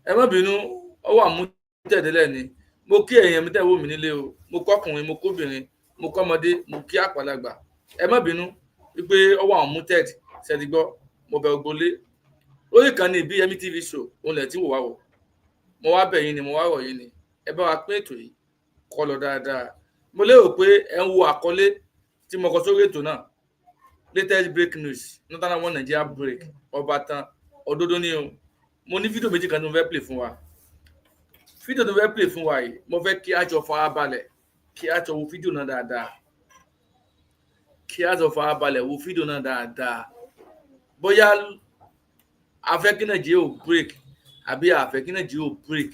ẹ má bínú ọwọ́ àmútẹ̀dẹ́lẹ̀ ni mo kí èèyàn mi tẹ̀ wò mí nílé o mo kọ́kùnrin mo kóbìnrin mo kọ́mọdé mo kí àpàlagbà ẹ má bínú wípé ọwọ́ àmútẹ̀d ṣẹ́ni gbọ́ mo bẹ̀ ògbólé lórí ìkànnì BMI TV show òun lẹ̀ tí wò wá wò mo wá bẹ̀ yín ni mo wá rọ̀ yín ni ẹ bá wa pín ètò yìí kọ́ lọ dáadáa mo lérò pé ẹ ń wo àkọlé tí mo kọ sórí ètò náà latest break news northern one Nigeria break Obatan òdodo ni o mo ní fídíò méjì kan tí mo fẹ́ play fún wa fídíò tó fẹ́ play fún wa yìí mo fẹ́ kí a jọ farabalẹ̀ kí a jọ wo fídíò náà dáadáa kí a jọ farabalẹ̀ wo fídíò náà dáadáa bóyá a fẹ́ kí Nàìjíríà ò break àbí a fẹ́ kí Nàìjíríà ò break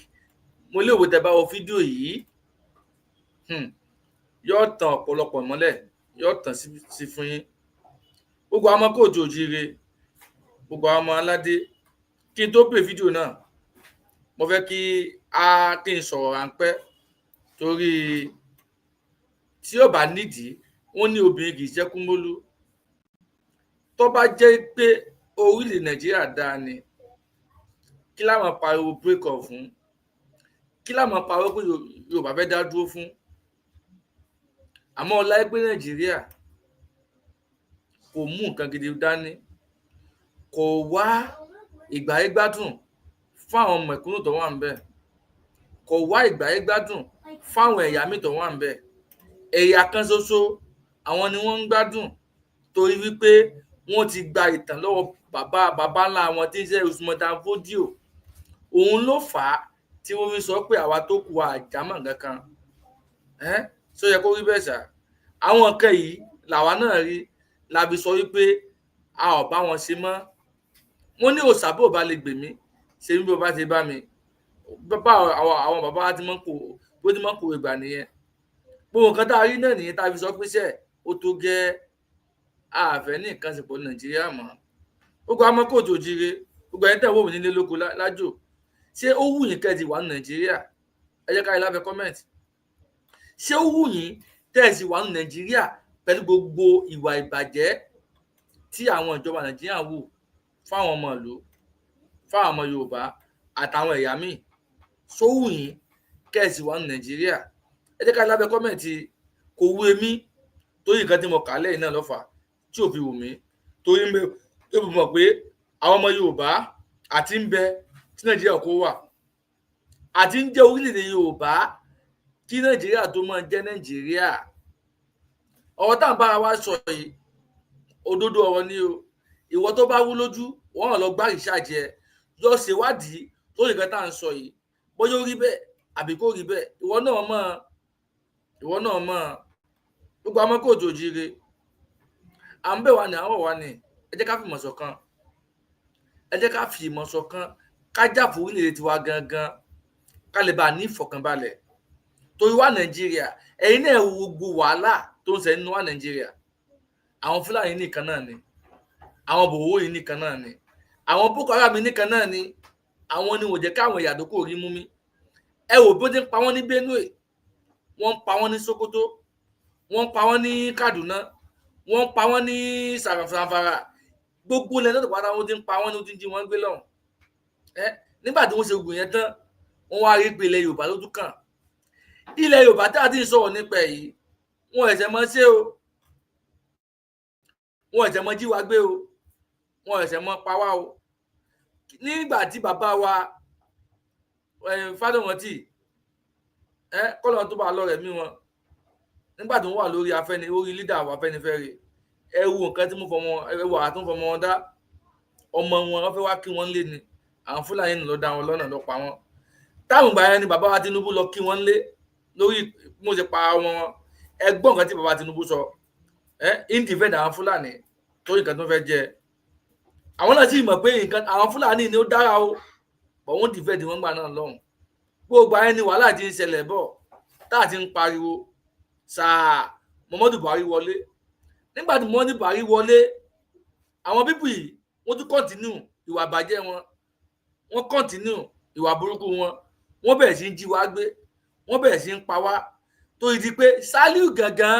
mo lè wò tẹ́ bá wo fídíò yìí yóò tàn ọ̀pọ̀lọpọ̀ mọ́lẹ̀ yóò tàn sí fún yín gbogbo àwọn ọmọ kóòtù òjíire gbogbo àwọn ọmọ aládé kí n tó play fídíò náà mo fẹ́ kí n sọ̀rọ̀ ráńpẹ́ torí tí ó bá nídìí wọ́n ní obìnrin kì í ṣẹ́kú mólú tó bá jẹ́ pé orílẹ̀ Nàìjíríà dáa ni kí la máa pariwo break off fún kí la máa pariwo pé Yorùbá fẹ́ dá dúró fún àmọ́ ọlá pé Nàìjíríà kò mú nǹkan gidi dání kò wá ìgbáyégbádùn fún àwọn mẹ̀kúnnù tó wà ń bẹ̀ kò wá ìgbáyégbádùn fáwọn ẹ̀yà míì tó wà ń bẹ̀ ẹ̀yà kan ṣoṣo àwọn ni wọ́n ń gbádùn torí wípé wọ́n ti gba ìtàn lọ́wọ́ bàbá ńlá wọn tí ń ṣe Usman Dan Fodio òun ló fà á tí wọ́n fi sọ pé àwa tó kù àjámọ̀ kankan ṣó yẹ kó rí bẹ́ẹ̀ ṣá àwọn nǹkan yìí làwa náà rí la fi sọ wípé a ò bá wọn ṣe mọ́ wọ́n ní òṣàbò bá lè gbèmí ṣe bí bó bá ti bá mi bàbá àwọn bàbá wa ti mọ́ kó bó ti mọ́ kó ìgbà nìyẹn gbogbo nǹkan tá a rí náà nìyẹn tá a fi sọ pé ṣe ó tó gẹ́ àfẹ́ ní nǹkan ṣe pọ̀ Nàìjíríà mọ́ gbogbo àmọ́ kóòtù òjíire gbogbo ẹni tẹ̀ wò mí nílé lóko lájò ṣé ó wù yín kẹ́ ti wà ní Nàìjíríà ẹ jẹ́ ká rí lábẹ́ kọ́mẹ̀ntì ṣé ó wù yín tẹ́ ẹ sì wà ní Nàìjíríà pẹ̀lú gbogbo ìwà ìbàjẹ́ tí àwọn ìjọba Nàìjíríà wù fáwọn ọmọ ìlú fáwọn ọmọ Yorùbá àtàwọn ẹ̀yà míì ṣó wù yín kẹ́ ẹ sì wà ní Nàìjíríà ẹ jẹ́ ká rí lábẹ́ kọ́mẹ̀ntì kò wù èmi torí nǹkan tí mo kà lẹ́yìn náà lọ́fà tí ò fi wù mí torí mo mọ̀ pé àwọn ọmọ Yorùbá àti ń bẹ tí Nàìjíríà kó wà àti ń jẹ́ orílẹ̀-èdè Yorùbá kí Nàìjíríà tó máa jẹ́ Nàìjíríà ọ̀rọ̀ tá à ń bára wa sọ yìí òdodo ọ̀rọ̀ ni o ìwọ tó bá wú lójú wọ́n lọ gbá ìṣàjẹ yọ ṣèwádìí tó nǹkan tá à ń sọ yìí bóyá ó rí bẹ́ẹ̀ àbí kò rí bẹ́ẹ̀ ìwọ náà mọ̀ gbogbo àmọ́ kóòtù òjíire à ń bẹ̀ wá ní àwọ̀ wá ní ẹ jẹ́ ká fi ìmọ̀ ṣọ̀kan ẹ jẹ́ ká fi ìmọ̀ ṣọ̀kan ká jà fún orílẹ̀-èdè tiwa gangan ká lè bá a ní ìfọ̀kànbalẹ̀ torí wá Nàìjíríà ẹ̀yin náà wo gbogbo wàhálà tó ń ṣe nínú wá Nàìjíríà àwọn Fúlàní nìkan náà ni àwọn bòwó yìí nìkan náà ni àwọn Boko Haram nìkan náà ni àwọn ni wò jẹ́ káwọn ìyàdókò rí mú mi ẹ wò bí ó ti ń pa wọ́n ní Benue wọ́n ń pa wọ́n ní Sokoto wọ́n ń pa wọ́n ní Kaduna wọ́n ń pa wọ́n ní Zamfara gbogbo ilẹ̀ náà tó padà wọ́n ti ń pa wọ́n ní ó ti ń jí wọ́n gbé lọ́hùn nígbà tí wọ́n ṣe ogun yẹn tán wọ́n wá rí pé ilẹ̀ Yorùbá ló tún kàn ilẹ̀ Yorùbá tá a ti ń sọ̀rọ̀ nípa yìí wọ́n ẹ̀sẹ̀ mọ́ ṣe o wọ́n ẹ̀sẹ̀ mọ́ jí wa gbé o wọ́n ẹ̀sẹ̀ mọ́ pa wá o nígbà tí bàbá wa Fádọ̀rántì kọ́lọ́n tó bá lọ rẹ̀ mí wọn nígbà tí wọ́n wà lórí orí lídà àwọn Afẹ́nifẹ́re ẹ wo nǹkan tí mo fọmọ ẹ wo àtúnfọmọ wọn dá ọmọ wọn wọ́n fẹ́ wá kí wọ́n lé ni àwọn Fúlàní lọ dá wọn lọ́nà lọ pa wọn táwọn ìgbà yẹn ni bàbá wa Tinubu lọ kí wọ́n lé lórí mo ṣe pa wọn ẹgbọ́n nǹkan tí bàbá Tinubu sọ in defend àwọn Fúlàní tó nǹkan tó fẹ́ jẹ àwọn náà sì mọ̀ pé nǹkan àwọn Fúlàní ni ó dára o bọ̀ wọ́n defend wọn gbà náà lọ́hùn gbogbo ayé ni wàhálà ti ń ṣẹlẹ̀ bọ̀ tá a ti ń pariwo sáà Muhammadu Buhari wọlé nígbà tí Muhammadu Buhari wọlé àwọn pípù yìí wọ́n tún continue ìwà ìbàjẹ́ wọn wọ́n continue ìwà burúkú wọn wọ́n bẹ̀rẹ̀ sí ń jí wa gbé wọ́n bẹ̀rẹ̀ sí ń pa wá tó di pé Sàlíù gangan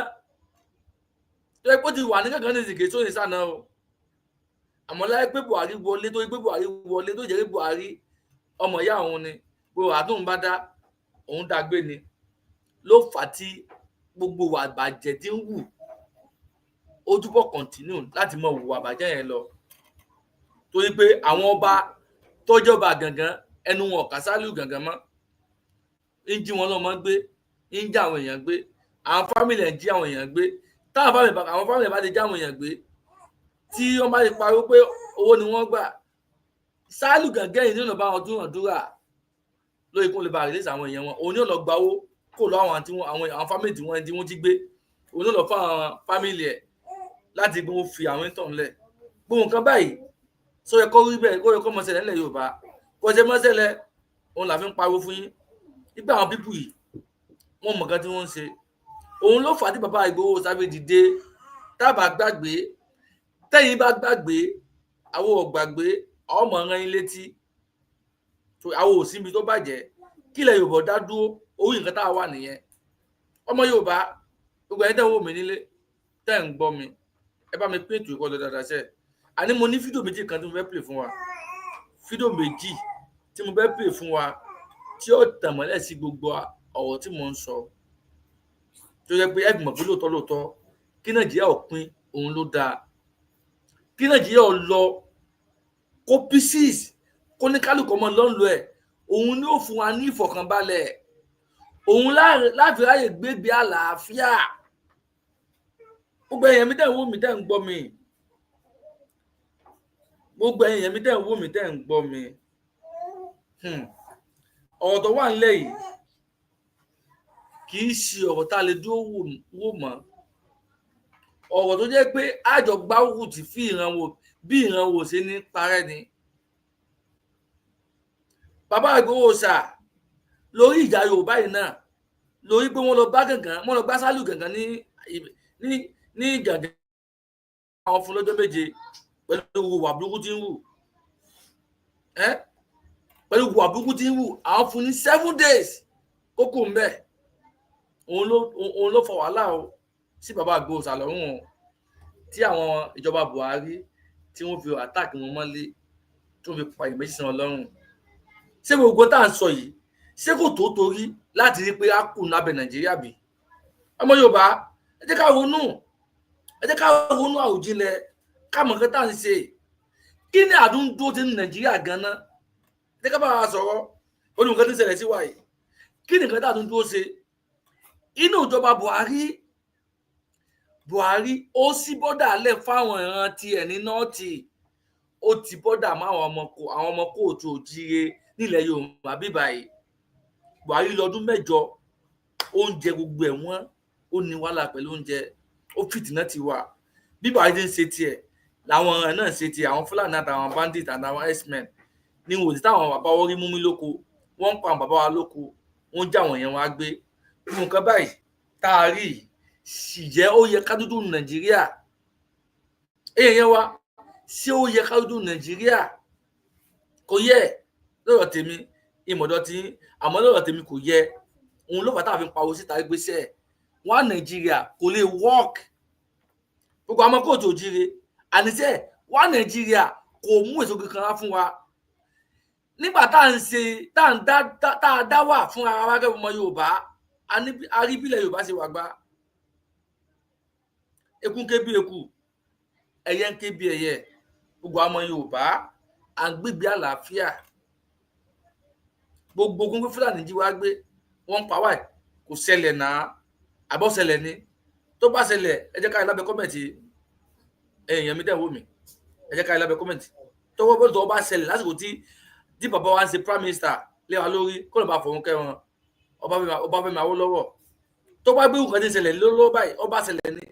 tó yẹ pé ó ti wà ní gangan ní ìsìnkè tó ní sànà o àmọ́ láyé pé Buhari wọlé tó yẹ pé Buhari wọlé tó jẹ́ pé Buhari ọmọ ìyá òun ni gbogbo àdóhùn bá dá òun dágbé ni ló fà á tí gbogbo wà bàjẹ́ tí ń wù ó túbọ̀ kọ̀ǹtínú láti mọ hùwà bàjẹ́ yẹn lọ torí pé àwọn ọba tọ́jọba gangan ẹnu wọn kà sálù gangan mọ́ ń jí wọn lọ́mọ gbé ń jí àwọn èèyàn gbé àwọn fámìlì ẹ̀ ń jí àwọn èèyàn gbé táwọn fámìlì bá ti já àwọn èèyàn gbé tí wọ́n bá ti pariwo pé owó ni wọ́n gbà sálù gangan yìí nínú bá wọn dúnàdúrà lórí kó lè bá release àwọn èèyàn wọn òun yóò lọ gba owó kó lọ àwọn fámìlì tí wọ́n ti gbé òun yóò lọ fún àwọn fámìlì ẹ̀ láti gbé wọn fi àwọn ìtàn lẹ̀ gbogbo nǹkan báyìí sọ yẹ kó rí bẹ́ẹ̀ kó yẹ kó mọ ṣẹlẹ̀ nílẹ̀ Yorùbá kó ṣe mọ́ ṣẹlẹ̀ òun là fi ń pariwo fún yín nígbà àwọn pípù yìí wọ́n mọ̀ nǹkan tí wọ́n ń ṣe òun ló fà á tí bàbá Ìgbòho Sábẹ́ dìde tábà gbàgbé tẹ́yìn bá gbàgbé àwọn ò gbàgbé ọmọ ọ̀ràn yín létí àwọn ò síbi tó bàjẹ́ kílẹ̀ Yorùbá dá dúró orí nǹkan tá a wà nìyẹn ọmọ Yorùbá gbogbo ẹni tẹ́ ń wò mí nílé tẹ́ ń gbọ́ mi ẹ bá mi pín ètò ìkọlù dáadáa sẹ́ẹ̀ àní mo ní fídíò méjì kan tí mo fẹ́ play fún wa fídíò méjì tí mo fẹ́ play fún wa tí ó tàn mọ́lẹ̀ sí gbogbo ọ̀rọ̀ tí mo ń sọ tó yẹ pé ẹ̀gbọ́n pé lóòótọ́ kí Nàìjíríà ò pín òun ló dáa kí Nàìjíríà ò lọ kó pieces kó ní kálukú ọmọ lọ́nlọ́ ẹ̀ òun ni ó fún wa ní ìfọ̀kànbalẹ̀ òun láti ráyè gbégbé àlàáfíà gbogbo èèyàn mi tẹ́ ń wò mí tẹ́ ń gbọ́ mi gbogbo èèyàn mi tẹ́ ń wò mí tẹ́ ń gbọ́ mi ọ̀rọ̀ tó wà nílẹ̀ yìí kì í ṣe ọ̀rọ̀ tá a lè dúró wò mọ́ ọ̀rọ̀ tó jẹ́ pé àjọ gbárùkù tì fi ìrànwọ́ bí ìrànwọ́ ṣe ní parẹ́ ni bàbá Ìgbòho ṣà lórí ìjà Yorùbá yìí náà lórí pé wọ́n lọ bá gàngán wọ́n lọ gbá sálù gàngán ní gàngán àwọn fún lọ́jọ́ méje pẹ̀lú wà burúkú tí ń wù pẹ̀lú wà burúkú tí ń wù àwọn fún ní 7 days kókó ń bẹ̀ òun ló fọ wàhálà o sí bàbá Ìgbòho ṣà lọ́rùn o tí àwọn ìjọba Buhari tí wọ́n fi àtàkì wọn mọ́lé tí wọ́n fi pa ìmẹ́sì sí wọn lọ́rùn ṣé gbogbo tá à ń sọ yìí ṣé kò tó torí láti rí pé a kù lábẹ́ Nàìjíríà bí ọmọ Yorùbá ẹ jẹ́ ká ronú àròjinlẹ̀ ká mọ̀ nǹkan tá à ń ṣe kí ni àdúndó ti ní Nàìjíríà ganan ẹ jẹ́ ká bá wa sọ̀rọ̀ olú nǹkan tí ń ṣẹlẹ̀ sí wa yìí kí ni nǹkan tá àdúndó ṣe inú ìjọba Buhari ó ṣí bọ́dà lẹ̀ fáwọn ìran tiẹ̀ ní nọ́ọ̀tì ó ti bọ́dà mọ́ àwọn ọmọ kóòtù òjíire nílẹ̀ Yorùbá bíbá yìí Buhari lọ́dún 8 oúnjẹ gbogbo ẹ̀ wọ́n ó ní wàhálà pẹ̀lú oúnjẹ ó fìtínà ti wà bí Buhari ti ń ṣe tiẹ̀ làwọn ọ̀ràn náà ṣe tiẹ̀ àwọn Fúlàní àtàwọn bandit àtàwọn x-men ní wò sí táwọn bàbá wọn rí mú mi lóko wọ́n ń pa àwọn bàbá wa lóko wọ́n já àwọn èèyàn wa gbé fún nǹkan báyìí tá a rí sì jẹ́ ó yẹ ká dúdú Nàìjíríà èèyàn wa ṣé ó yẹ ká dúdú Nàìjíríà kò yẹ lọ́rọ̀ tèmi ìmọ̀dọ̀ tí àmọ́ lọ́rọ̀ tèmi kò yẹ òun ló fà tá a fi ń pariwo síta gbéṣẹ́ wá Nàìjíríà kò lè work gbogbo àmọ́ kóòtù òjíire àníṣe wá Nàìjíríà kò mú èso kankan wá fún wa nígbà tá à ń ṣe tá a dá wà fún ara wa gẹ́gẹ́ ọmọ Yorùbá aríbílẹ̀ Yorùbá ṣe wà gbá eku ń ké bí eku ẹyẹ ń ké bí ẹyẹ gbogbo àmọ́ Yorùbá à ń gbégbé àlàáfíà gbogbo ogun Fúlàní jí wá gbé wọ́n ń pa wá kò ṣẹlẹ̀ náà àbọ̀ ṣẹlẹ̀ ni tó bá ṣẹlẹ̀ ẹ jẹ́ ká lábẹ́ kọ́mẹ̀ntì èèyàn mi tẹ́ wò mí ẹ jẹ́ ká lábẹ́ kọ́mẹ̀ntì tó bá ṣẹlẹ̀ lásìkò tí bàbá wa ń ṣe prime minister lé wa lórí kó lè bá fọ̀hún kẹ́ wọn Ọbáfẹ́mi Awólọ́wọ̀ tó bá gbé nǹkan tí ń ṣẹlẹ̀ lọ́wọ́ báyìí ó bá ṣẹlẹ̀ ni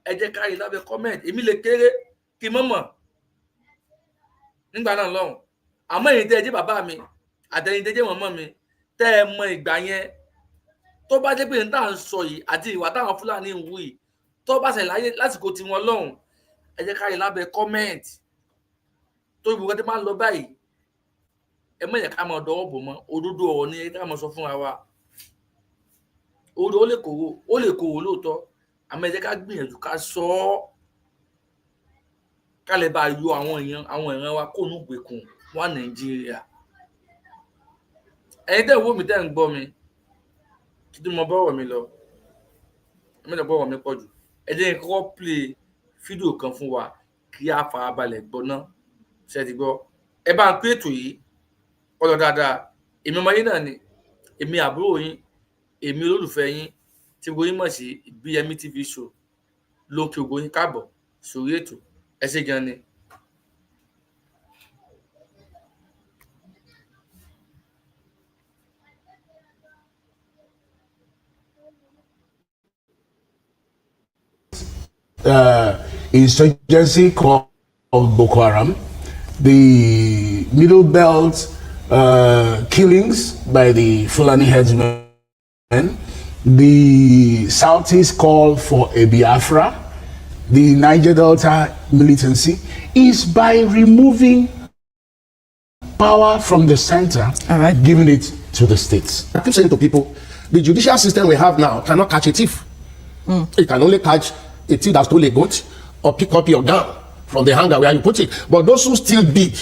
ẹ jẹ́ ká lábẹ́ kọ́mẹ̀ntì èmi lè kéré kí mọ̀mọ̀ nígbà náà lọ́hùn àmọ́ èyí tẹ́ ẹ jẹ́ bàbá mi àtẹ̀yìn tẹ́ jẹ́ mọ̀mọ́ mi tẹ́ ẹ mọ ìgbà yẹn tó bá jẹ́ pé ní tá à ń sọ yìí àti ìwà táwọn Fúlàní ń wù yìí tó bá ṣẹlẹ̀ láyé lásìkò tiwọn lọ́hùn ẹ jẹ́ ká lábẹ́ kọ́mẹ̀ntì tó ìbùkún kan tí máa ń lọ báyìí ẹ mọ̀ yẹ ká máa dọwọ́ bò mọ́ òdodo ọ̀rọ̀ ni ẹ ká máa sọ fúnra wa òdodo ó lè kòwò lóòótọ́ àmọ́ ẹ jẹ́ ká gbìyànjú ká sọ ọ́ ká lè bá yọ àwọn ìran wa kó nù gbèkùn wá Nàìjíríà ẹ̀yin tẹ́ ń wò mí tẹ́ ń gbọ́ mi kí tí mo bọ́rọ̀ mi lọ ẹ̀mí náà bọ́rọ̀ mi pọ̀ jù ẹ jẹ́ kí n kọ́kọ́ play fídíò kan fún wa kí a farabalẹ̀ gbọ́ ná ṣe ti gbọ́ ẹ bá ń pé ètò yìí ọ̀dọ̀ dáadáa èmi ọmọ yín náà ni èmi àbúrò yín èmi olólùfẹ́ yín tí gbogbo yín mọ̀ sí BME TV show ló ń kí gbogbo yín káàbọ̀ sórí ètò ẹ ṣé gan ni. Insurgency called Boko Haram, the Middle Belt killings by the Fulani headsmen, the Southeast call for a Biafra, the Niger Delta militancy, is by removing power from the center, giving it to the states. I keep saying to people, the judicial system we have now cannot catch a thief. It can only catch a thief that stole a goat or pick up your gun from the hanger where you put it. But those who steal big,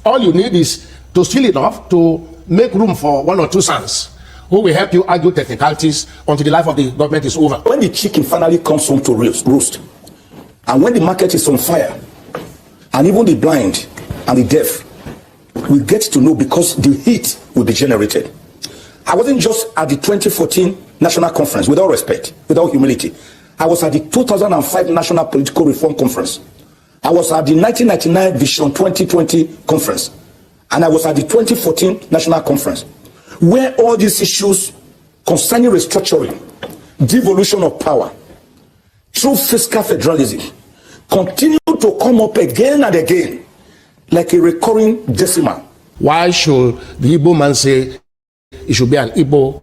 all you need is to steal enough to make room for one or two sons who will help you argue technicalities until the life of the government is over. When the chicken finally comes home to roast, and when the market is on fire, and even the blind and the deaf will get to know because the heat will be generated. I wasn't just at the 2014 National Conference, with all respect, without humility. I was at the 2005 National Political Reform Conference. I was at the 1999 Vision 2020 Conference. And I was at the 2014 National Conference, where all these issues concerning restructuring, devolution of power, through fiscal federalism, continue to come up again and again, like a recurring decimal. Why should the Igbo man say it should be an Igbo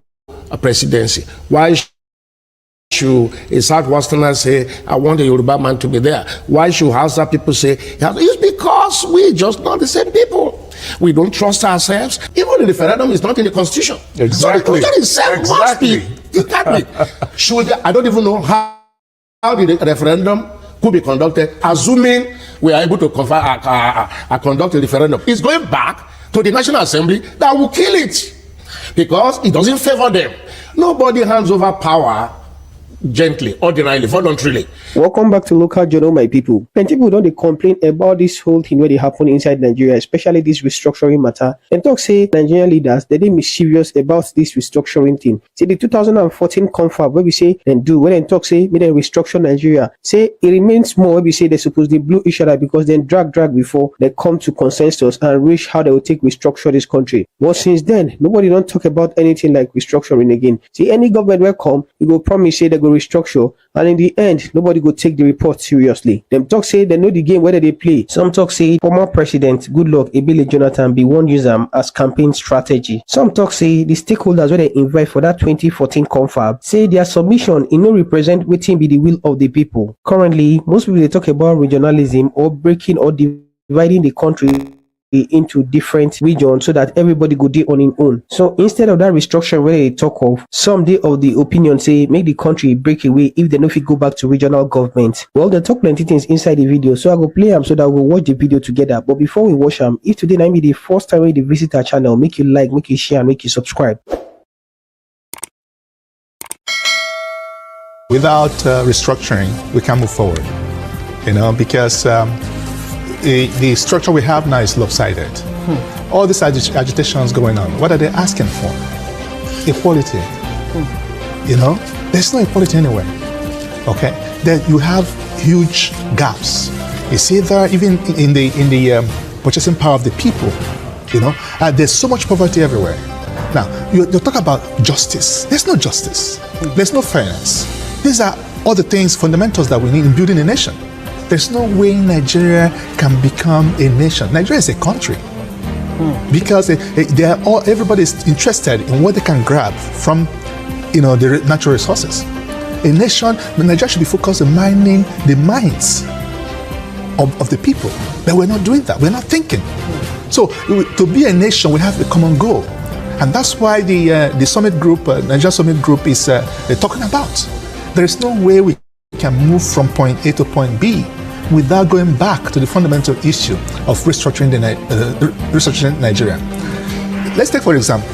presidency? Why should a Southwesterner say, I want a Yoruba man to be there? Why should Hausa people say, it's because we just not the same people. We don't trust ourselves. Even the referendum is not in the constitution. Exactly. So the constitution must be. It can't be. I don't even know how the referendum could be conducted, assuming we are able to conduct a referendum. It's going back to the National Assembly that will kill it because it doesn't favor them. Nobody hands over power gently, ordinarily, voluntarily. Welcome back to Local Journal, my people. Plenty people don't complain about this whole thing where they happen inside Nigeria, especially this restructuring matter. And talk say Nigerian leaders, they didn't mischievous about this restructuring thing. See the 2014 confab where we say and do when they talk say may they restructure Nigeria. Say it remains more where we say they suppose they blew each other because then drag before they come to consensus and reach how they will take restructure this country. But since then, nobody don't talk about anything like restructuring again. See any government will come, you go promise say they go restructure, and in the end nobody go take the report seriously. Them talk say they know the game whether they play. Some talk say former president Goodluck Ebele Jonathan be one use them as campaign strategy. Some talk say the stakeholders where they invite for that 2014 confab say their submission in no represent waiting be the will of the people. Currently most people they talk about regionalism or breaking or dividing the country into different regions so that everybody go do on its own. So instead of that restructuring where they talk of, some day of the opinion say make the country break away if they know if it go back to regional government. Well, they talk plenty things inside the video, so I go play them so that we'll watch the video together. But before we watch them, if today might be the first time you visit our channel, make you like, make you share, and make you subscribe. Without restructuring, we can't move forward, because the structure we have now is lopsided. All these agitations going on, what are they asking for? Equality. There's no equality anywhere. Okay, then you have huge gaps. It's either even in the purchasing power of the people. There's so much poverty everywhere. Now you talk about justice. There's no justice. There's no fairness. These are all the things, fundamentals that we need in building a nation. There's no way Nigeria can become a nation. Nigeria is a country because everybody is interested in what they can grab from, the natural resources. A nation, Nigeria should be focused on mining the minds of the people, but we're not doing that. We're not thinking. So to be a nation, we have a common goal, and that's why the summit group, Nigeria Summit Group, is talking about. There is no way we can move from point A to point B without going back to the fundamental issue of restructuring Nigeria. Let's take, for example,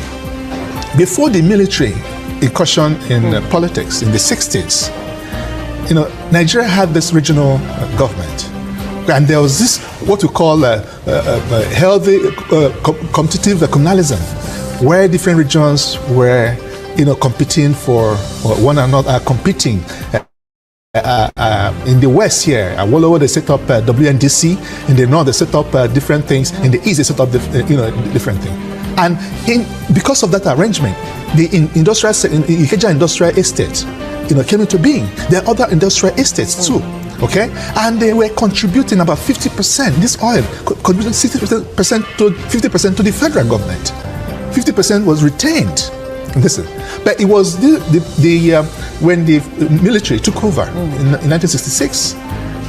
before the military incursion in politics in the 60s, Nigeria had this regional government. And there was this, what we call healthy competitive communalism, where different regions were, competing for one another, competing. In the West here, all over they set up WNDC. In the North, they set up different things. In the East, they set up different things. And because of that arrangement, the Ikeja Industrial Estate, came into being. There are other industrial estates too. Okay, and they were contributing about 50%. This oil contributing 60% to 50% to the federal government. 50% was retained. Listen, but it was when the military took over in 1966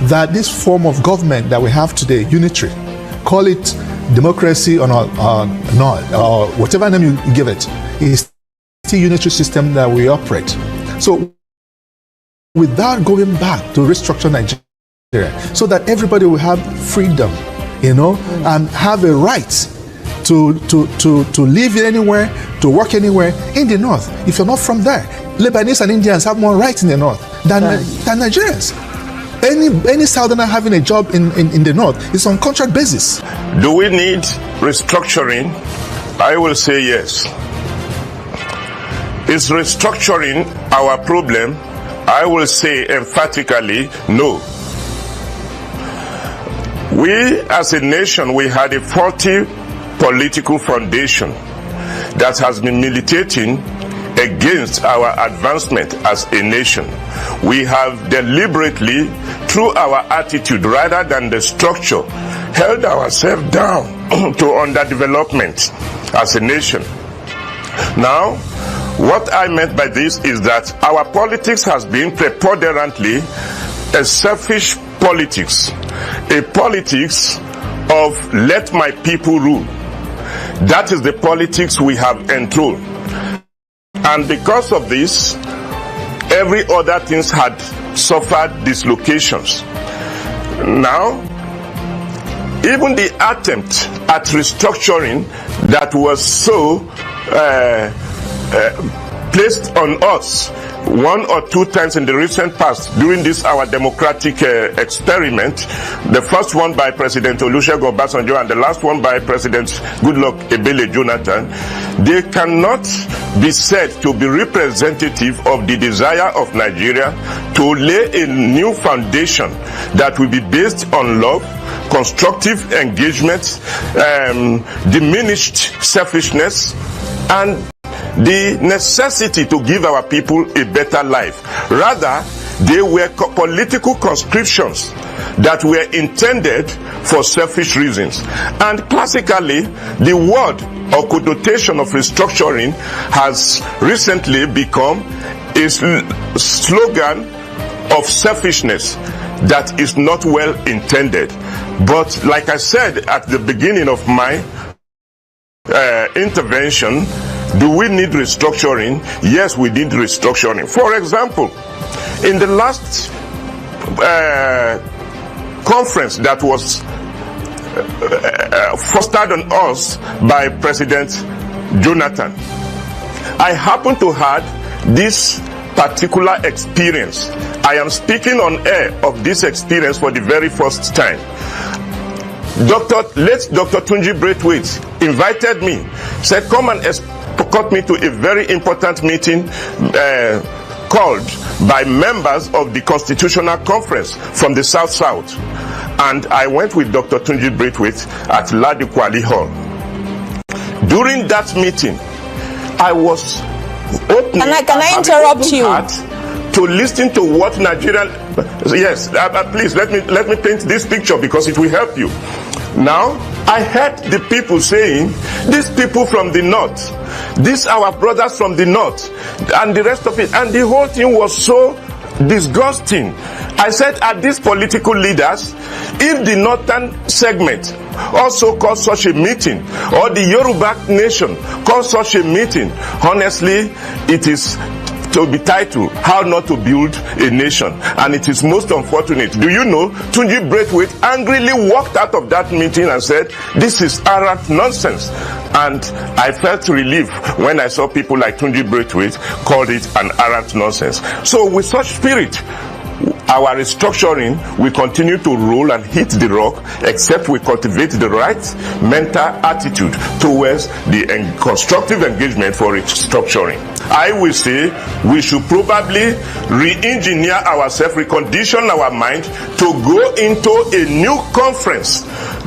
that this form of government that we have today, unitary, call it democracy or not, or whatever name you give it, is the unitary system that we operate. So, without going back to restructure Nigeria, so that everybody will have freedom, and have a right to live anywhere, to work anywhere in the North. If you're not from there, Lebanese and Indians have more rights in the North than Nigerians. Any Southerner having a job in the North is on contract basis. Do we need restructuring? I will say yes. Is restructuring our problem? I will say emphatically no. We as a nation, we had a faulty political foundation that has been militating against our advancement as a nation. We have deliberately, through our attitude rather than the structure, held ourselves down to underdevelopment as a nation. Now, what I meant by this is that our politics has been preponderantly a selfish politics, a politics of let my people rule. That is the politics we have enthroned. And because of this, every other things had suffered dislocations. Now, even the attempt at restructuring that was so placed on us one or two times in the recent past during this our democratic experiment, the first one by President Olusegun Obasanjo and the last one by President Goodluck Ebele Jonathan, they cannot be said to be representative of the desire of Nigeria to lay a new foundation that will be based on love, constructive engagement, diminished selfishness, and the necessity to give our people a better life. Rather, they were political conscriptions that were intended for selfish reasons. And classically, the word or connotation of restructuring has recently become a slogan of selfishness that is not well intended. But like I said at the beginning of my intervention, do we need restructuring? Yes, we need restructuring. For example, in the last conference that was fostered on us by President Jonathan, I happen to have this particular experience. I am speaking on air of this experience for the very first time. Late Dr. Tunji Braithwaite invited me, said, come and escort me to a very important meeting called by members of the Constitutional Conference from the South-South. And I went with Dr. Tunji Braithwaite at Ladikwali Hall. During that meeting, I was opening. Can I interrupt you? To listen to what Nigerian. Yes, please let me paint this picture because it will help you. Now, I heard the people saying, these people from the north, these our brothers from the north, and the rest of it, and the whole thing was so disgusting. I said, are these political leaders, if the northern segment also calls such a meeting, or the Yoruba nation calls such a meeting, honestly, it is to be titled How Not to Build a Nation, and it is most unfortunate. Do you know, Tunji Braithwaite angrily walked out of that meeting and said, this is arrant nonsense. And I felt relief when I saw people like Tunji Braithwaite called it an arrant nonsense. So with such spirit, our restructuring will continue to roll and hit the rock, except we cultivate the right mental attitude towards the constructive engagement for restructuring. I will say we should probably re-engineer ourselves, recondition our mind to go into a new conference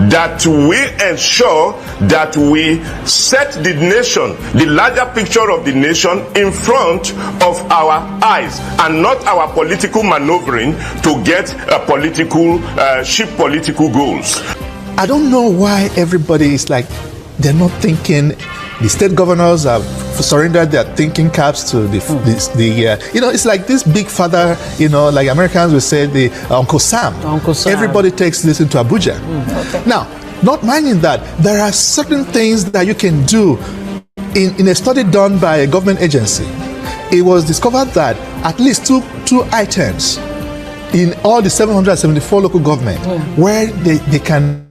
that will ensure that we set the nation, the larger picture of the nation, in front of our eyes, and not our political maneuvering to get a political, cheap political goals. I don't know why everybody is like, they're not thinking. The state governors have surrendered their thinking caps to it's like this big father, like Americans will say, the Uncle Sam. Uncle Sam. Everybody takes this into Abuja. Okay. Now, not minding that, there are certain things that you can do. In a study done by a government agency, it was discovered that at least two items in all the 774 local government where they can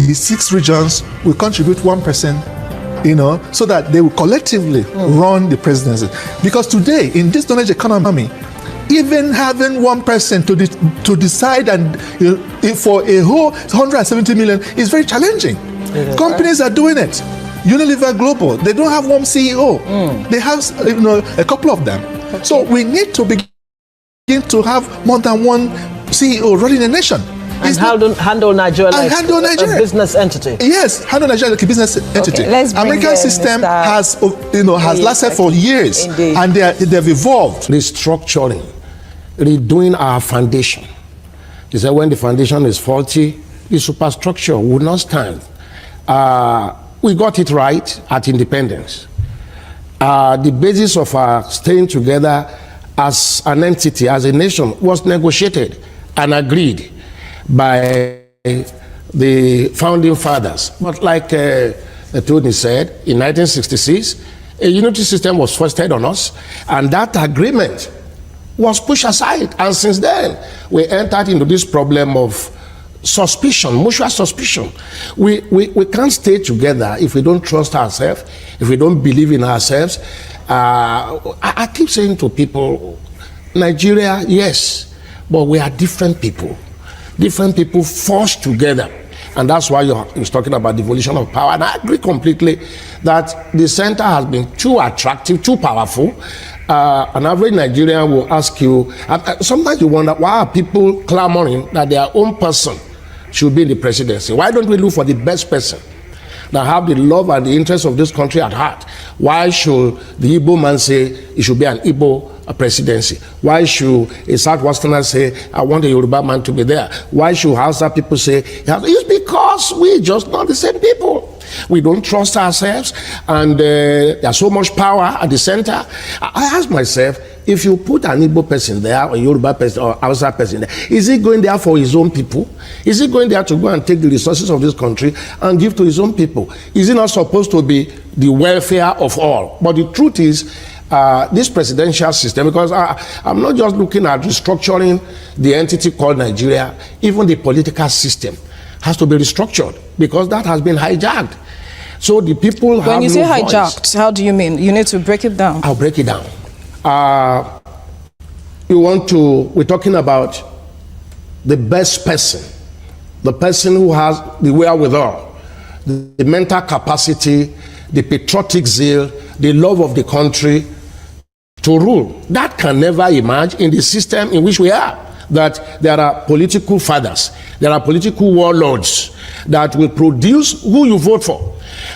the 6 regions will contribute 1%, so that they will collectively run the presidency. Because today, in this knowledge economy, even having 1% to decide and for a whole 170 million is very challenging. Companies are doing it. Unilever Global, they don't have one CEO. They have a couple of them. Okay. So we need to begin to have more than one CEO running a nation. And handle Nigeria like a business entity. Yes, handle Nigeria like a business entity. American system has lasted for years. Indeed. And they've evolved. Restructuring, redoing our foundation. He said when the foundation is faulty, the superstructure would not stand. We got it right at independence. The basis of our staying together as an entity, as a nation, was negotiated and agreed by the founding fathers. But like Tony said, in 1966, a unity system was foisted on us, and that agreement was pushed aside. And since then, we entered into this problem of suspicion, mutual suspicion. We can't stay together if we don't trust ourselves, if we don't believe in ourselves. I keep saying to people, Nigeria, yes, but we are different people. Different people forced together. And that's why you're talking about devolution of power. And I agree completely that the center has been too attractive, too powerful. An average Nigerian will ask you, sometimes you wonder, why are people clamoring that their own person should be in the presidency? Why don't we look for the best person that have the love and the interest of this country at heart? Why should the Igbo man say it should be an Igbo presidency? Why should a Southwesterner say, I want a Yoruba man to be there? Why should Hausa people say, it's because we just not the same people. We don't trust ourselves, and there's so much power at the center. I ask myself, if you put an Igbo person there, or a Yoruba person, or Hausa person there, is he going there for his own people? Is he going there to go and take the resources of this country and give to his own people? Is he not supposed to be the welfare of all? But the truth is, this presidential system, because I'm not just looking at restructuring the entity called Nigeria, even the political system has to be restructured, because that has been hijacked. So the people have When you say no hijacked, voice. how do you mean? You need to break it down. I'll break it down. We're talking about the best person, the person who has the wherewithal, the mental capacity, the patriotic zeal, the love of the country to rule. That can never emerge in the system in which we are. That there are political fathers, there are political warlords that will produce who you vote for.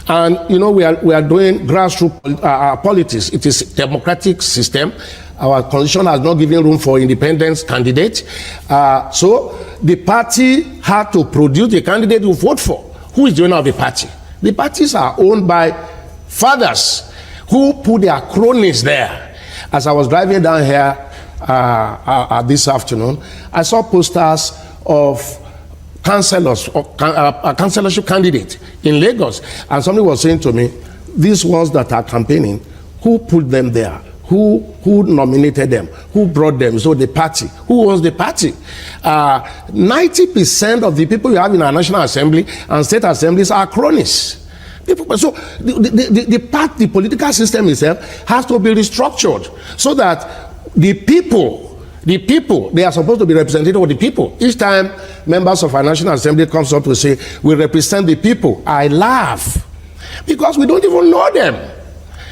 And you know, we are doing grassroots politics. It is a democratic system. Our constitution has not given room for independent candidates. So the party had to produce the candidate you vote for. Who is the owner of the party? The parties are owned by fathers who put their cronies there. As I was driving down here this afternoon, I saw posters of councillors, councillorship candidates in Lagos, and somebody was saying to me, these ones that are campaigning, who put them there? Who nominated them? Who brought them? So the party. Who owns the party? 90% of the people you have in our National Assembly and state assemblies are cronies. So the political system itself has to be restructured so that the people, they are supposed to be representative of the people. Each time members of our National Assembly comes up to say, we represent the people, I laugh because we don't even know them.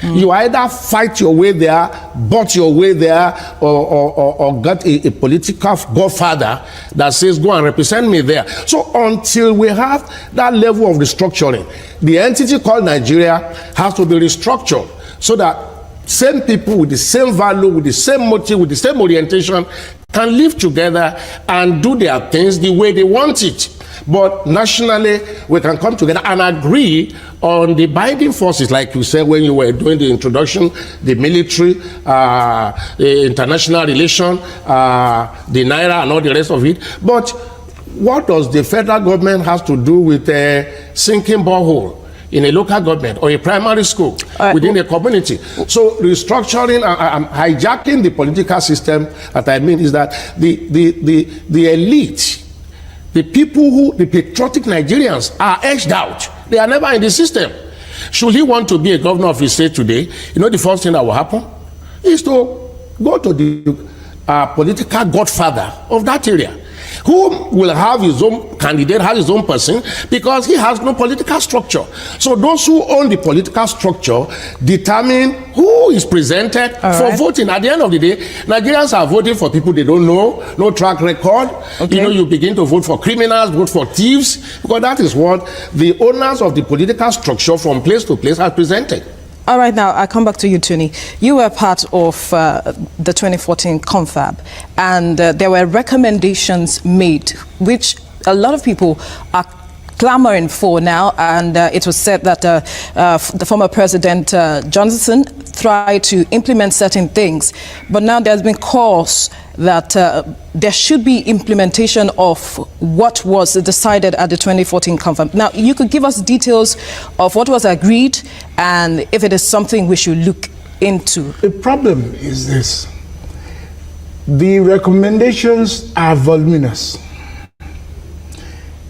You either fight your way there, butt your way there, or get a political godfather that says, go and represent me there. So until we have that level of restructuring, the entity called Nigeria has to be restructured so that same people with the same value, with the same motive, with the same orientation can live together and do their things the way they want it. But nationally, we can come together and agree on the binding forces, like you said when you were doing the introduction, the military, the international relation, the Naira and all the rest of it. But what does the federal government have to do with a sinking borehole in a local government or a primary school within a community? So restructuring, hijacking the political system, that I mean is that the elite, the people the patriotic Nigerians are edged out. They are never in the system. Should he want to be a governor of his state today, you know the first thing that will happen is to go to the political godfather of that area, who will have his own candidate, have his own person, because he has no political structure. So those who own the political structure determine who is presented for voting. At the end of the day, Nigerians are voting for people they don't know, no track record. You know, you begin to vote for criminals, vote for thieves, because that is what the owners of the political structure from place to place are presented. All right, now I come back to you, Tony. You were part of the 2014 confab, and there were recommendations made, which a lot of people are clamoring for now, and it was said that the former President Johnson tried to implement certain things, but now there's been calls that there should be implementation of what was decided at the 2014 confab. Now, you could give us details of what was agreed and if it is something we should look into. The problem is this. The recommendations are voluminous,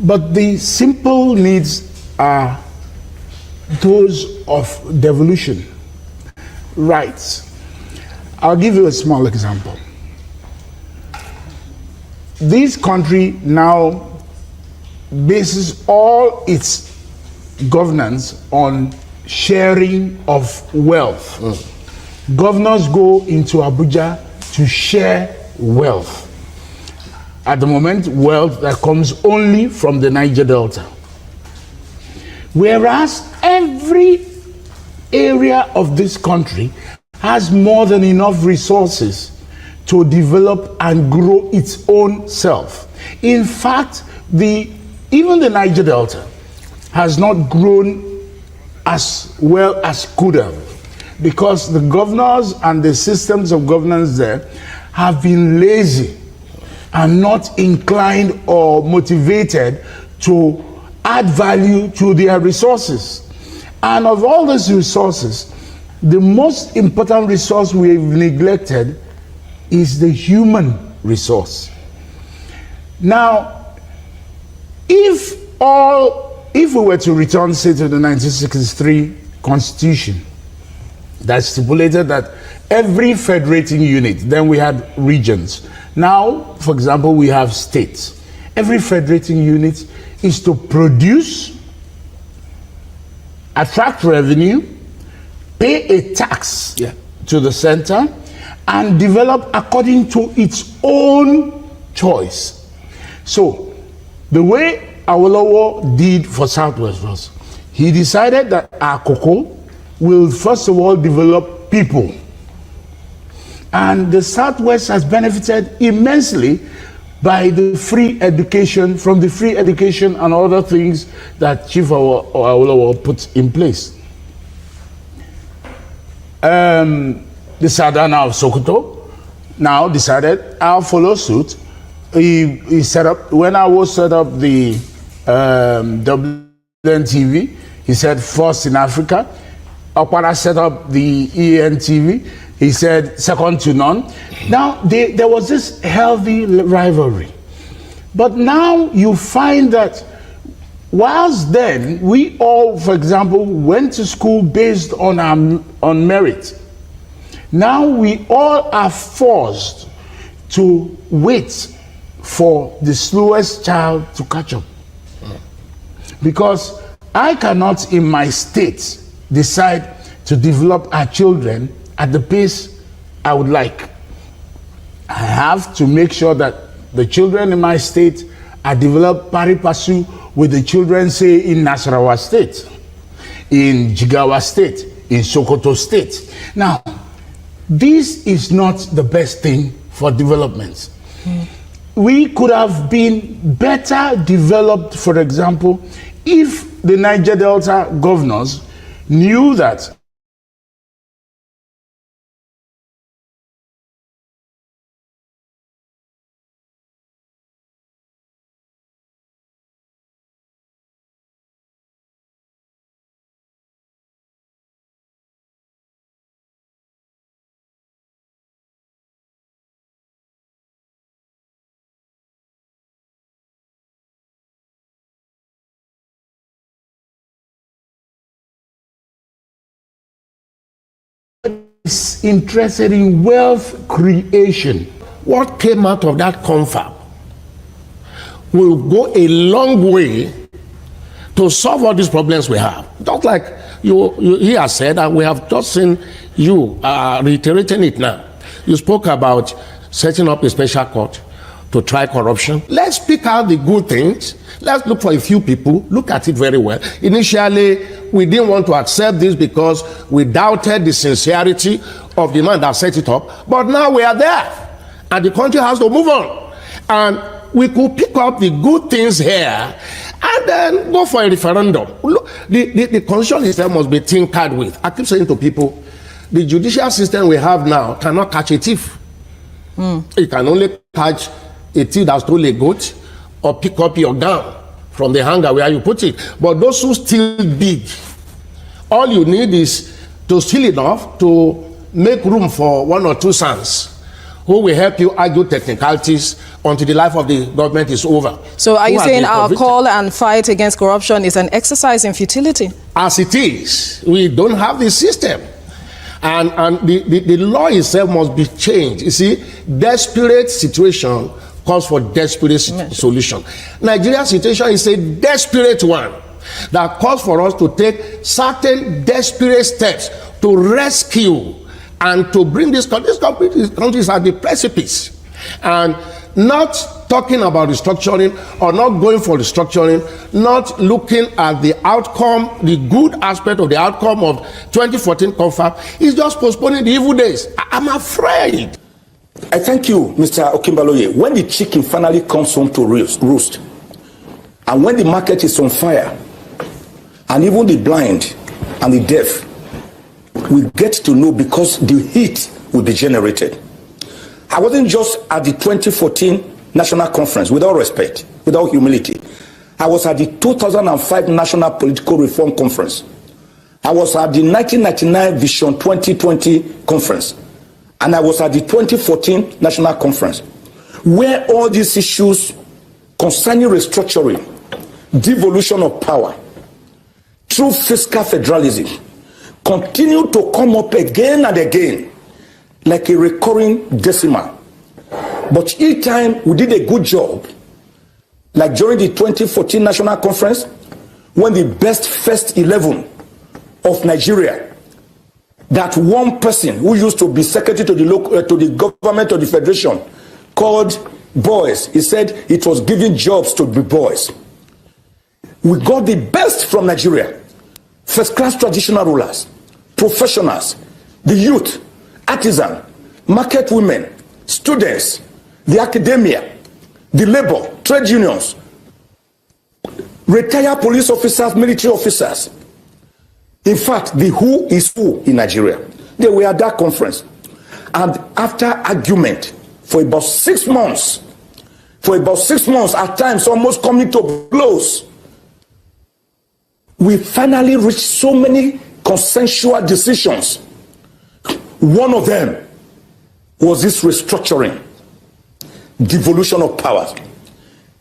but the simple needs are those of devolution, rights. I'll give you a small example. This country now bases all its governance on sharing of wealth. Governors go into Abuja to share wealth. At the moment, wealth that comes only from the Niger Delta. Whereas every area of this country has more than enough resources to develop and grow its own self. In fact, even the Niger Delta has not grown as well as could have, because the governors and the systems of governance there have been lazy and not inclined or motivated to add value to their resources. And of all those resources, the most important resource we've neglected is the human resource. Now, if we were to return, say, to the 1963 Constitution that stipulated that every federating unit, then we had regions. Now, for example, we have states. Every federating unit is to produce, attract revenue, pay a tax to the center, and develop according to its own choice. So, the way Awolowo did for Southwest was, he decided that our cocoa will first of all develop people. And the Southwest has benefited immensely by the free education, from the free education and other things that Chief Awolowo put in place. The Sadana of Sokoto now decided, I'll follow suit. He set up, when I was set up the WNTV, he said first in Africa. Okpara set up the ENTV, he said second to none. Now, there was this healthy rivalry. But now you find that whilst then, we all, for example, went to school based on merit. Now we all are forced to wait for the slowest child to catch up. Because I cannot, in my state, decide to develop our children at the pace I would like. I have to make sure that the children in my state are developed pari passu with the children, say, in Nasarawa State, in Jigawa State, in Sokoto State. Now, this is not the best thing for development. We could have been better developed, for example, if the Niger Delta governors knew that is interested in wealth creation. What came out of that confab will go a long way to solve all these problems we have. Just like he has said, and we have just seen you reiterating it now. You spoke about setting up a special court to try corruption. Let's pick out the good things. Let's look for a few people, look at it very well. Initially, we didn't want to accept this because we doubted the sincerity of the man that set it up. But now we are there, and the country has to move on. And we could pick up the good things here and then go for a referendum. Look, the constitution itself must be tinkered with. I keep saying to people, the judicial system we have now cannot catch a thief. It can only catch a thief that stole a goat or pick up your gown from the hanger where you put it. But those who steal big, all you need is to steal enough to make room for one or two sons who will help you argue technicalities until the life of the government is over. So are you saying our call and fight against corruption is an exercise in futility? As it is, we don't have the system. And the law itself must be changed. You see, desperate situation calls for desperate solution. Nigeria's situation is a desperate one that calls for us to take certain desperate steps to rescue and to bring these countries at the precipice. And not talking about restructuring or not going for restructuring, not looking at the outcome, the good aspect of the outcome of 2014 confab, is just postponing the evil days. I'm afraid. I thank you, Mr. Okimbaloye. When the chicken finally comes home to roost, and when the market is on fire, and even the blind and the deaf will get to know because the heat will be generated. I wasn't just at the 2014 National Conference, with all respect, without humility. I was at the 2005 National Political Reform Conference. I was at the 1999 Vision 2020 Conference. And I was at the 2014 National Conference, where all these issues concerning restructuring, devolution of power, through fiscal federalism, continue to come up again and again like a recurring decimal. But each time we did a good job, like during the 2014 National Conference, when the best first 11 of Nigeria, that one person who used to be secretary to the government of the federation called boys, he said it was giving jobs to the boys. We got the best from Nigeria. first-class traditional rulers, professionals, the youth, artisan, market women, students, the academia, the labor, trade unions, retired police officers, military officers. In fact, the who is who in Nigeria. They were at that conference. And after argument for about 6 months, at times almost coming to blows, we finally reached so many consensual decisions. One of them was this restructuring, devolution of powers.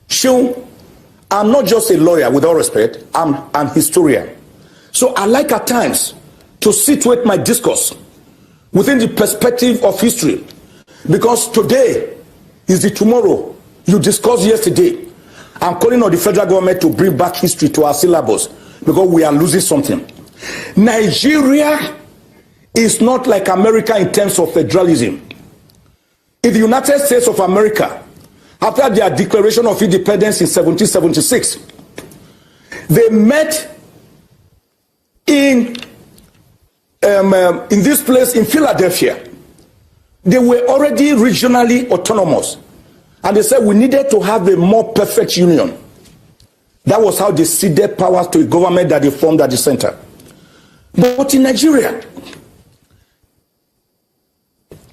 So, I'm not just a lawyer, with all respect, I'm an historian. So I like at times to situate my discourse within the perspective of history, because today is the tomorrow you discussed yesterday. I'm calling on the federal government to bring back history to our syllabus, because we are losing something. Nigeria is not like America in terms of federalism. In the United States of America, after their declaration of independence in 1776, they met in this place in Philadelphia. They were already regionally autonomous, and they said we needed to have a more perfect union. That was how they ceded powers to a government that they formed at the center. But in Nigeria,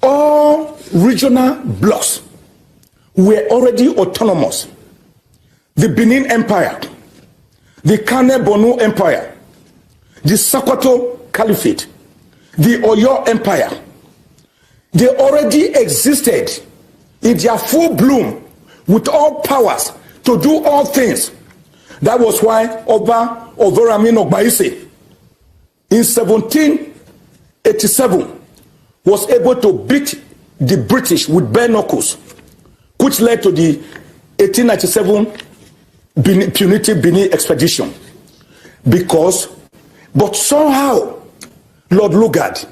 all regional blocks were already autonomous. The Benin Empire, the Kane Bonu Empire, the Sokoto Caliphate, the Oyo Empire, they already existed in their full bloom with all powers to do all things. That was why Oba Overamin Ogbaise in 1787 was able to beat the British with bare knuckles, which led to the 1897 punitive Benin expedition. But somehow, Lord Lugard,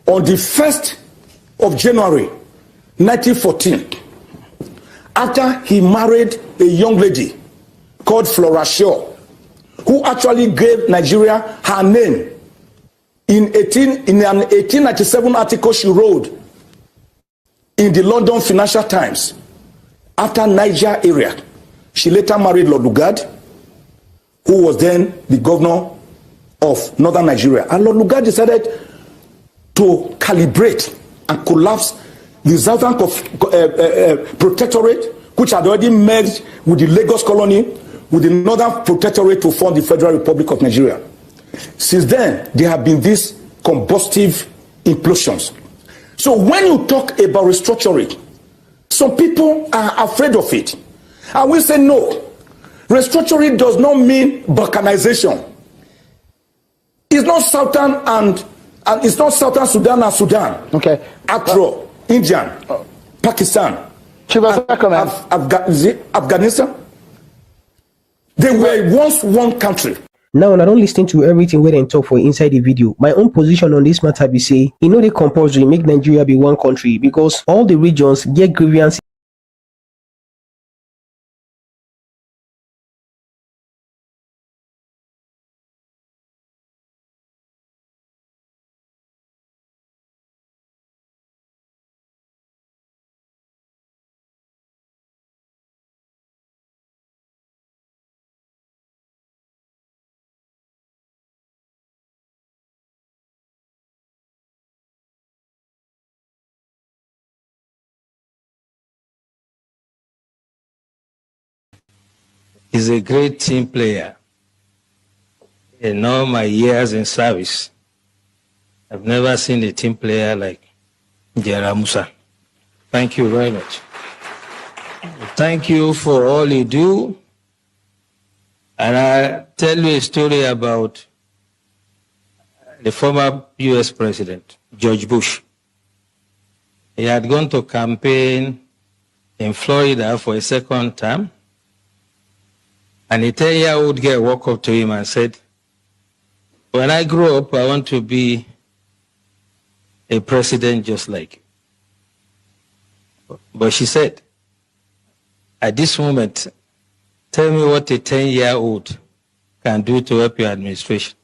on the 1st of January 1914, after he married a young lady called Flora Shaw, who actually gave Nigeria her name in an 1897 article she wrote in the London Financial Times. After Niger area, she later married Lord Lugard, who was then the governor of northern Nigeria. And Lord Lugard decided to calibrate and collapse the Southern Protectorate, which had already merged with the Lagos colony, with the Northern Protectorate to form the Federal Republic of Nigeria. Since then, there have been these combustive implosions. So when you talk about restructuring, some people are afraid of it. And we say no. Restructuring does not mean balkanization. It's not Southern and it's not Southern Sudan and Sudan. Okay. Afro, Indian, Pakistan, Afghanistan. They were once one country. Now, I don't listen to everything we then talk for inside the video. My own position on this matter be say, they compulsory make Nigeria be one country, because all the regions get grievances. He's a great team player. In all my years in service, I've never seen a team player like Jera Musa. Thank you very much. Thank you for all you do. And I'll tell you a story about the former US President, George Bush. He had gone to campaign in Florida for a second term. And a 10-year-old girl walked up to him and said, when I grow up, I want to be a president just like you. But she said, at this moment, tell me what a 10-year-old can do to help your administration.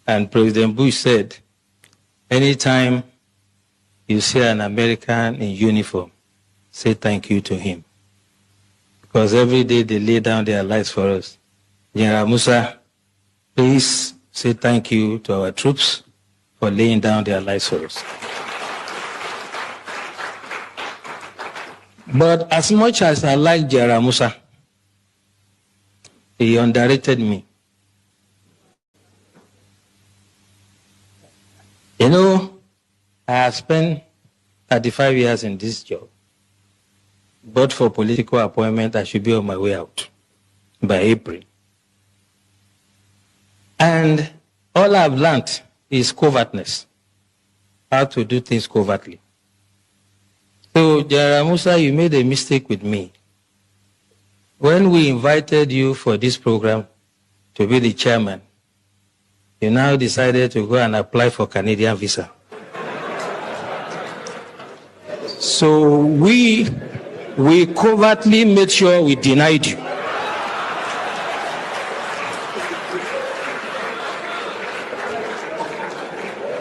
And President Bush said, anytime you see an American in uniform, say thank you to him. Because every day they lay down their lives for us. General Musa, please say thank you to our troops for laying down their lives for us. But as much as I like General Musa, he underrated me. You know, I have spent 35 years in this job. But for political appointment, I should be on my way out by April. And all I've learned is covertness, how to do things covertly. So, General Musa, you made a mistake with me. When we invited you for this program to be the chairman, you now decided to go and apply for Canadian visa. So we covertly made sure we denied you.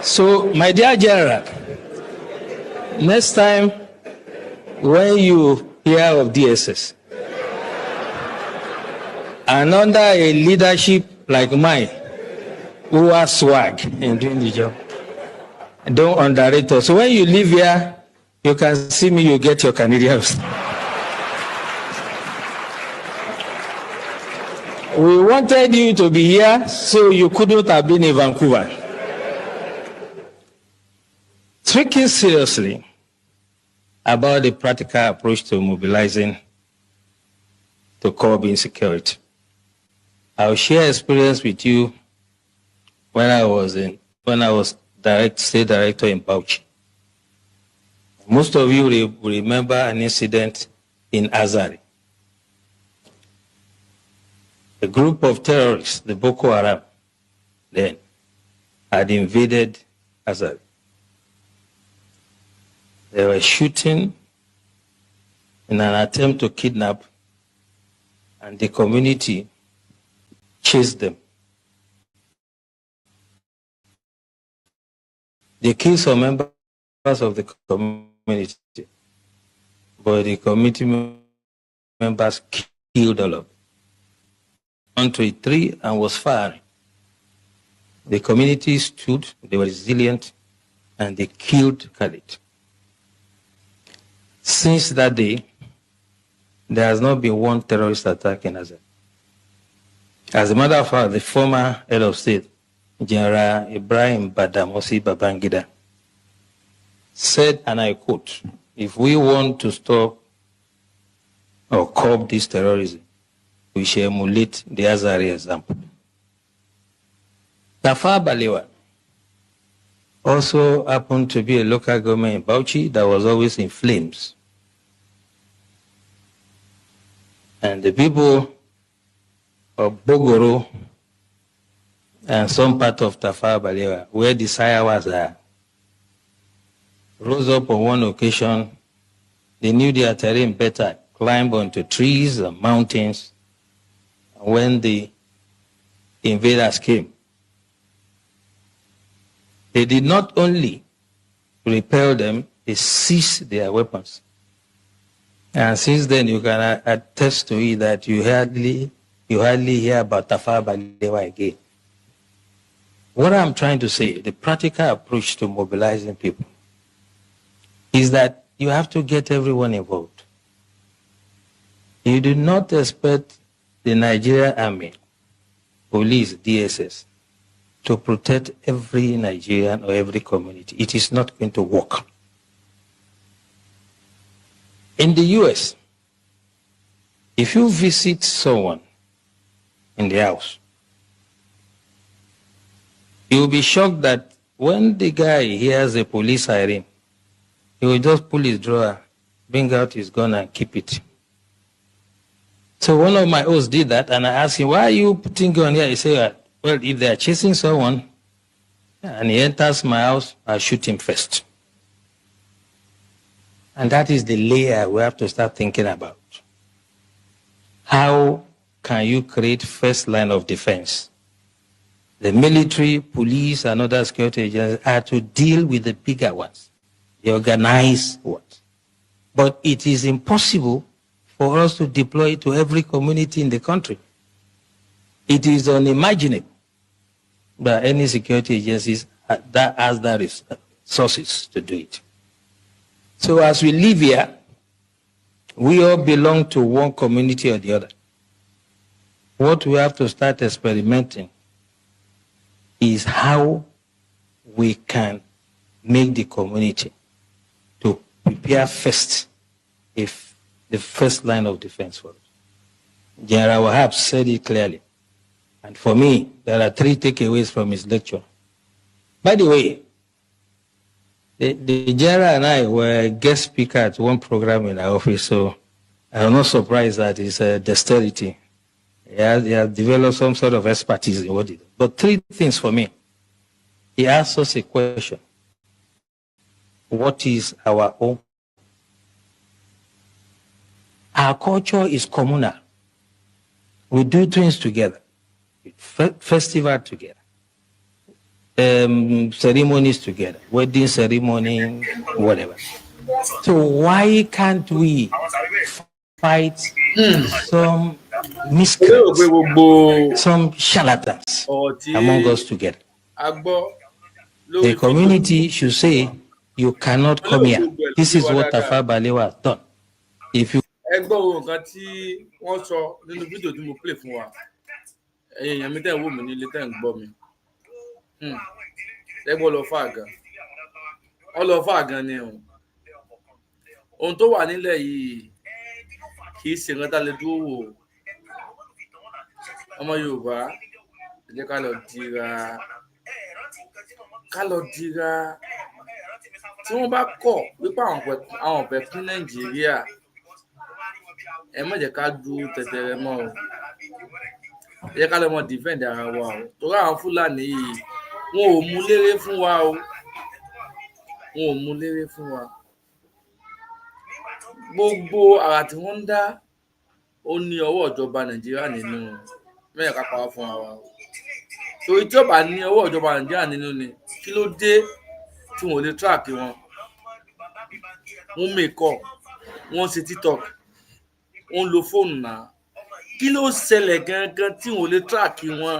So, my dear General, next time when you hear of DSS, and under a leadership like mine, who has swag in doing the job, don't underrate us. So when you live here, you can see me, you get your Canadians. We wanted you to be here, so you couldn't have been in Vancouver. Speaking seriously about the practical approach to mobilizing to curb insecurity, I'll share experience with you when I was state director in Bauchi. Most of you will remember an incident in Azari. A group of terrorists, the Boko Haram, then had invaded Azari. They were shooting in an attempt to kidnap, and the community chased them. They killed some members of the community, but the community members killed all of them. Onto a tree and was firing. The community stood, they were resilient, and they killed Khalid. Since that day, there has not been one terrorist attack in Azad. As a matter of fact, the former head of state, General Ibrahim Badamasi Babangida, said, and I quote, if we want to stop or curb this terrorism, we shall emulate the Azari example. Tafa Balewa also happened to be a local government in Bauchi that was always in flames. And the people of Bogoro and some part of Tafa Balewa, where the Sayawas are, rose up on one occasion. They knew their terrain better, climbed onto trees and mountains. When the invaders came, they did not only repel them, they seized their weapons. And since then, you can attest to it that you hardly hear about Tafa Balewa again. What I'm trying to say, the practical approach to mobilizing people, is that you have to get everyone involved. You do not expect the Nigerian Army, police, DSS, to protect every Nigerian or every community. It is not going to work. In the US, if you visit someone in the house, you will be shocked that when the guy hears a police siren, he will just pull his drawer, bring out his gun and keep it. So one of my hosts did that, and I asked him, why are you putting gun here? He said, well, if they are chasing someone and he enters my house, I'll shoot him first. And that is the layer we have to start thinking about. How can you create first line of defense The military, police, and other security agencies are to deal with the bigger ones, the organized ones. But it is impossible for us to deploy it to every community in the country. It is unimaginable that any security agencies that has the resources to do it. So as we live here, we all belong to one community or the other. What we have to start experimenting is how we can make the community to prepare first, if the first line of defense for us. General Wahab said it clearly. And for me, there are 3 takeaways from his lecture. By the way, the general and I were guest speaker at one program in our office, so I'm not surprised that his dexterity. He has developed some sort of expertise in what he does. But 3 things for me. He asked us a question. What is our own? Our culture is communal. We do things together. Festival together. Ceremonies together. Wedding ceremony, whatever. So why can't we fight some miscreants, some charlatans among us together? The community should say, you cannot come here. This is what Tafa Balewa has done. If you ẹ gbọ́ ohun kan tí wọ́n sọ nínú fídíò tí mo play fún wa, ẹ̀yin èèyàn mi tẹ́ ń wò mí nílé tẹ́ ń gbọ́ mi, ẹ gbọ́ lọ fà gan, ọ lọ fà gan ni ohun tó wà nílẹ̀ yìí kì í ṣe nǹkan tá a lè dúró wò. Ọmọ Yorùbá, ẹ jẹ́ ká lọ dira tí wọ́n bá kọ̀ wípé àwọn ọ̀fẹ́ pín Nàìjíríà, ẹ má jẹ́ ká dúró tẹ̀tẹ̀rẹ̀ mọ́ o, ẹ jẹ́ ká lọ mọ defend ara wa o, torí àwọn Fúlàní yìí wọn ò mú léré fún wa o, wọn ò mú léré fún wa. Gbogbo àrà tí wọ́n ń dá ó ní ọwọ́ ìjọba Nàìjíríà nínú, mẹ́rin ká pa wá fún wa o, torí tí ó bá ní ọwọ́ ìjọba Nàìjíríà nínú ni kí ló dé tí wọn ò lè track wọn. Wọ́n mẹ́kọ̀, wọ́n ṣe TikTok, wọ́n lo fóònù náà, kí ló ṣẹlẹ̀ gangan tí wọn ò lè track wọn.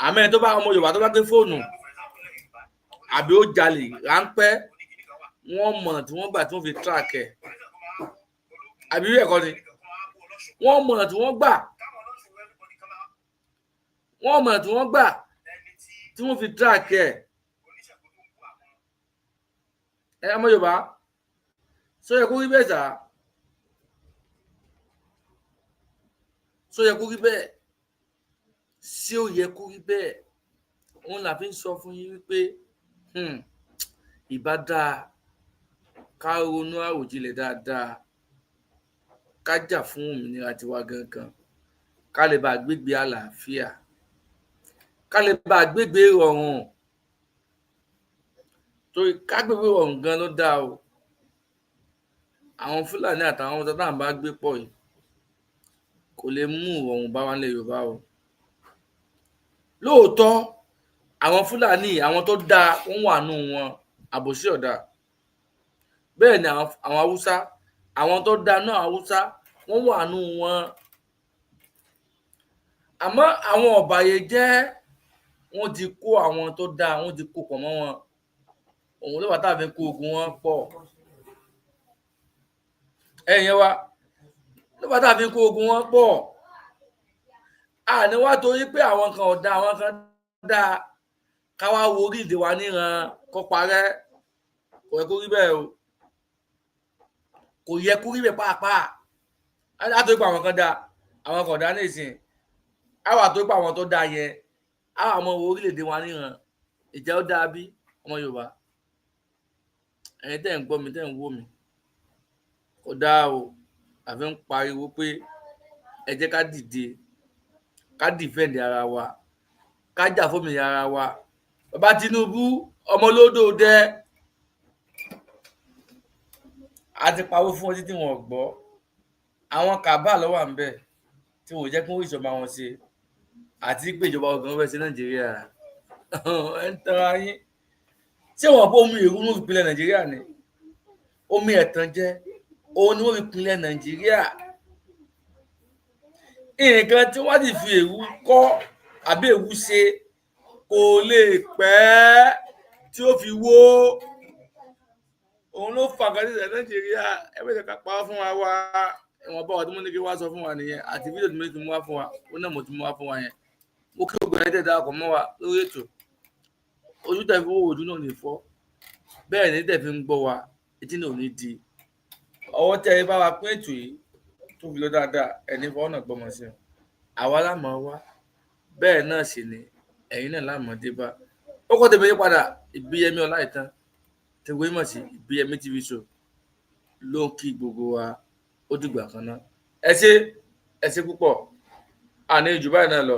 Àmọ́ tó bá ọmọ Yorùbá tó bá gbé fóònù àbí ó jalè ráńpẹ́, wọ́n mọ̀ tí wọ́n gbà tí wọ́n fi track ẹ̀, àbí bẹ́ẹ̀ kọ́ ni, wọ́n mọ̀ tí wọ́n gbà tí wọ́n fi track ẹ̀. Ọmọ Yorùbá, sọ yẹ kó rí bẹ́ẹ̀ sá, sọ yẹ kó rí bẹ́ẹ̀, ṣé ó yẹ kó rí bẹ́ẹ̀? Òun là fi ń sọ fún yín wípé ìbá dáa ká ronú àròjinlẹ̀ dáadáa, ká jà fún òmìnira tiwa gangan, ká lè bá gbégbé àlàáfíà, ká lè bá gbégbé ìrọ̀rùn, torí ká gbégbé ìrọ̀rùn gan ló dáa o. Àwọn Fúlàní àtàwọn ọmọ tá à ń bá gbé pọ̀ yìí kò lè mú ìrọ̀rùn bá wa nílẹ̀ Yorùbá o. Lóòótọ́ àwọn Fúlàní àwọn tó dáa wọ́n wà nù wọn, àbòsí ọ̀dà. Bẹ́ẹ̀ ni àwọn Haúsá, àwọn tó dáa náà Haúsá wọ́n wà nù wọn. Àmọ́ àwọn ọ̀bàyéjẹ́ wọ́n ti kó àwọn tó dáa, wọ́n ti kó pọ̀ mọ́ wọn. Òun ló bá tá a fi kó ogun wọn pọ̀. Ẹ̀yin wa ló bá tá a fi kó ogun wọn pọ̀. Àní wá torí pé àwọn kan ò dáa, àwọn kan dáa, ká wá wo orílẹ̀-èdè wa níran kó parẹ́. Kò yẹ kó rí bẹ́ẹ̀ o. Kò yẹ kó rí bẹ́ẹ̀ pàápàá. Á torí pé àwọn kan dáa, àwọn kan ò dáa nísìn. Á wà torí pé àwọn tó dáa yẹn, á wà mọ orílẹ̀-èdè wa níran. Ìjẹ́ ó dáa bí ọmọ Yorùbá? Ẹ̀yin tẹ́ ń gbọ́ mi, tẹ́ ń wò mí, kò dáa o. Àfi ń pariwo pé ẹ jẹ́ ká dìde, ká defend ara wa, ká jà fún òmìnira ara wa. Bàbá Tinubu ọmọ olódò dẹ, a ti pawó fún ọtí tí wọn ò gbọ́. Àwọn kàbá ló wà ńbẹ̀ tí wọn ò jẹ́ kí wọ́n ìṣọba wọn ṣe. àti pé ìjọba ọ̀gán fẹ́ sí Nàìjíríà ẹ̀ ń tanra yín ṣé wọ́n bó omi èrú ní ìpínlẹ̀ Nàìjíríà ni omi ẹ̀tàn jẹ́ òun ni wọ́n fi pinlẹ̀ Nàìjíríà nǹkan tí wọ́n ti fi èrú kọ́ àbí èrú ṣe kò lè pẹ́ tí ó fi wó òun ló fà kan sí Nàìjíríà ẹ bẹ́ẹ̀ ká pa fún wa ìwọ̀n bá wa tí mo ní kí wá sọ fún wa nìyẹn àti fídíò tí mo ní kí mo wá fún wa ó náà mo ti mú wá fún wa yẹn mo kí gbogbo ẹ̀dẹ̀ darapọ̀ mọ́ wa lórí ètò ojú tẹ̀ fi owó ojú náà ní fọ́ bẹ́ẹ̀ ní tẹ̀ fi ń gbọ́ wa etí náà ò ní di ọwọ́ tẹ́ ẹ bá wa pín ètò yìí tó fi lọ dáadáa ẹni fọwọ́ náà gbọ́mọ sí wọn àwa lámọ̀ wá bẹ́ẹ̀ náà sì ni ẹ̀yin náà lámọ̀ dé bá ó kọ́ tẹ̀mí padà Ìbíyẹmí Ọláìtàn tẹ̀wé mọ̀ sí Ìbíyẹmí TV show ló ń kí gbogbo wa ó dìgbà kan náà ẹ ṣé púpọ̀ àní jù báyìí náà lọ